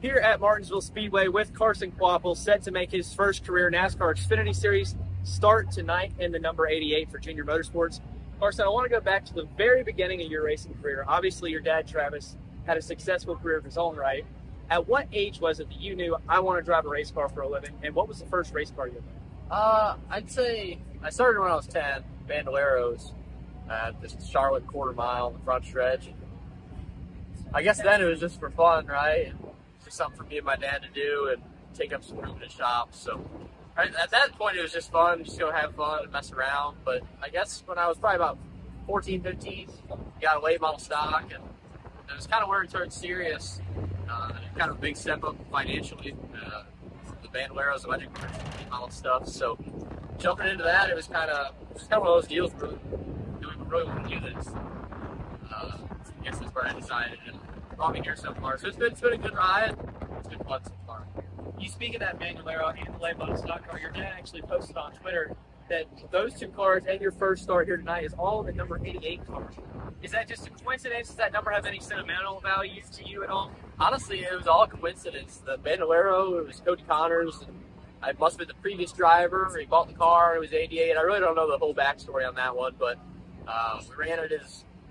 here at Martinsville Speedway with Carson Kvapil, set to make his first career NASCAR Xfinity Series start tonight in the number 88 for Junior Motorsports. Carson, I want to go back to the very beginning of your racing career. Obviously, your dad, Travis, had a successful career of his own right. At what age was it that you knew, I want to drive a race car for a living, and what was the first race car you had? I'd say I started when I was 10, Bandoleros, at this Charlotte quarter mile on the front stretch. I guess then it was just for fun, right? It's just something for me and my dad to do and take up some room in the shop. So at that point, it was just fun, just go have fun and mess around. But I guess when I was probably about 14, 15, got a late model stock, and it was kind of where it turned serious. Kind of a big step up financially. The Bandoleros, electric model stuff. So jumping into that, it was kind of one of those deals where do we really want to do this? I guess that's where I decided, and brought me here so far. So it's been a good ride. It's been fun so far. You speak of that Bandolero and the late model stock car. Your dad actually posted on Twitter that those two cars and your first start here tonight is all the number 88 cars. Is that just a coincidence? Does that number have any sentimental value to you at all? Honestly, it was all coincidence. The Bandolero, it was Cody Connors, and I must have been the previous driver. He bought the car. It was 88. I really don't know the whole backstory on that one, but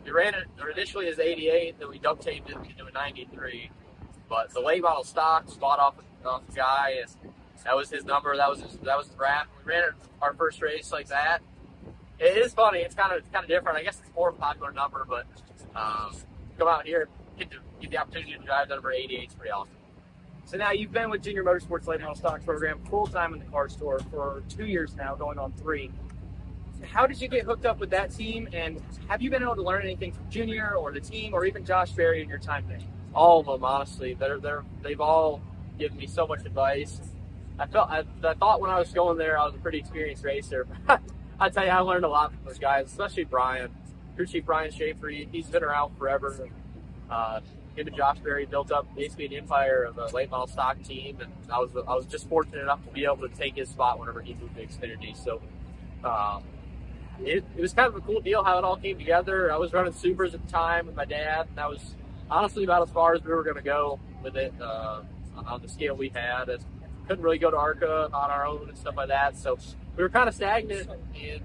we ran it initially as 88, then we duct taped it into a 93. But the late model stock was bought off the guy, and that was his number. That was his wrap. We ran it our first race like that. It is funny. It's kind of different. I guess it's more of a popular number, but come out here and get the opportunity to drive the number 88 is pretty awesome. So now you've been with Junior Motorsports Late Model Stock Program full-time in the car store for 2 years now, going on 3. How did you get hooked up with that team, and have you been able to learn anything from Junior or the team or even Josh Berry in your time there? All of them, honestly. They've all given me so much advice. I thought when I was going there I was a pretty experienced racer. I tell you, I learned a lot from those guys, especially Brian. Crew Chief Brian Schaefer, he's been around forever. Him and Josh Berry built up basically an empire of a late model stock team, and I was just fortunate enough to be able to take his spot whenever he moved to Xfinity. So it was kind of a cool deal how it all came together. I was running supers at the time with my dad, and that was honestly about as far as we were going to go with it on the scale we had. And couldn't really go to ARCA on our own and stuff like that, so we were kind of stagnant, and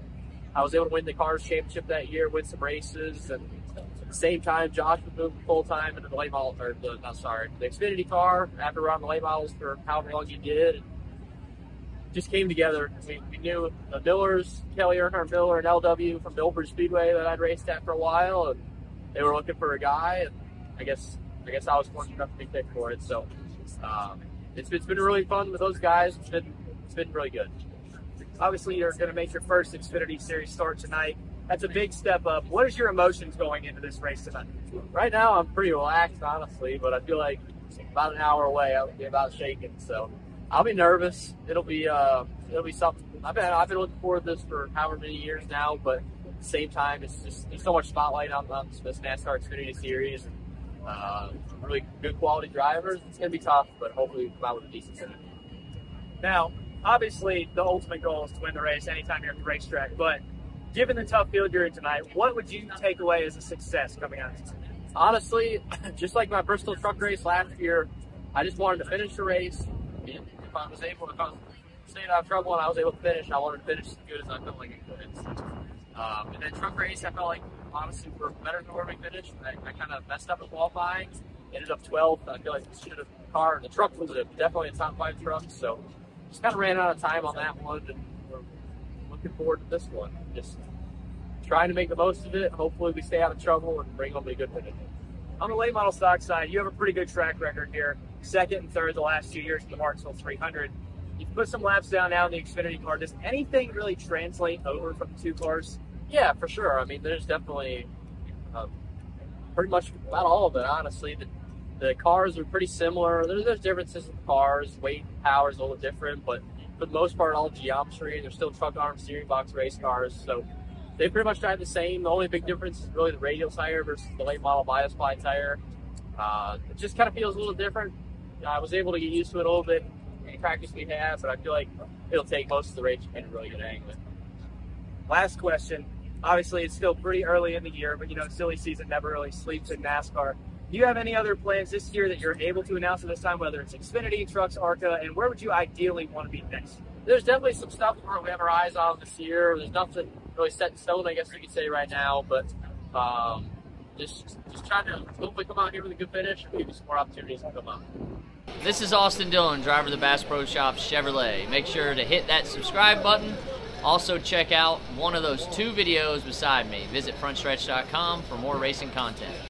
I was able to win the Cars Championship that year, win some races, and at the same time, Josh was moving full-time into the late model, or the Xfinity car after running the late models for however long he did. And just came together. We knew the Millers, Dale Earnhardt Miller and LW from Milford Speedway that I'd raced at for a while, and they were looking for a guy, and I guess I was fortunate enough to be picked for it. So it's been really fun with those guys. It's been really good. Obviously, you're going to make your first Xfinity Series start tonight. That's a big step up. What is your emotions going into this race tonight? Right now, I'm pretty relaxed, honestly, but I feel like about an hour away, I'll be about shaking. So I'll be nervous. It'll be something. I've been looking forward to this for however many years now, but at the same time, it's just there's so much spotlight on this NASCAR Xfinity Series. Really good quality drivers. It's going to be tough, but hopefully we come out with a decent finish. Now, obviously, the ultimate goal is to win the race anytime you're at the racetrack, but given the tough field you're in tonight, what would you take away as a success coming out of tonight? Honestly, just like my Bristol truck race last year, I just wanted to finish the race. And if I was staying out of trouble and I was able to finish, I wanted to finish as good as I felt like I could. And then truck race, I felt like, honestly, we're better than where we finished. I kind of messed up in qualifying, ended up 12th. I feel like we should have the truck was definitely a top 5 truck, so just kind of ran out of time on that one, and we're looking forward to this one. Just trying to make the most of it. Hopefully we stay out of trouble and bring home a good finish. On the late model stock side, you have a pretty good track record here. 2nd and 3rd the last 2 years in the Martinsville 300. You've put some laps down now in the Xfinity car. Does anything really translate over from the two cars? Yeah, for sure. I mean, there's definitely pretty much about all of it, honestly. The cars are pretty similar. There's differences in the cars. Weight and power is a little different, but for the most part, all geometry. They're still truck arm steering box race cars, so they pretty much drive the same. The only big difference is really the radial tire versus the late model bias ply tire. It just kind of feels a little different. I was able to get used to it a little bit in practice we had, but I feel like it'll take most of the race to get a really good angle. Last question. Obviously, it's still pretty early in the year, but, silly season never really sleeps in NASCAR. Do you have any other plans this year that you're able to announce at this time, whether it's Xfinity, trucks, ARCA, and where would you ideally want to be next? There's definitely some stuff where we have our eyes on this year. There's nothing really set in stone, I guess you could say right now, but just trying to hopefully come out here with a good finish and maybe some more opportunities to come up. This is Austin Dillon, driver of the Bass Pro Shop Chevrolet. Make sure to hit that subscribe button. Also check out one of those 2 videos beside me. Visit frontstretch.com for more racing content.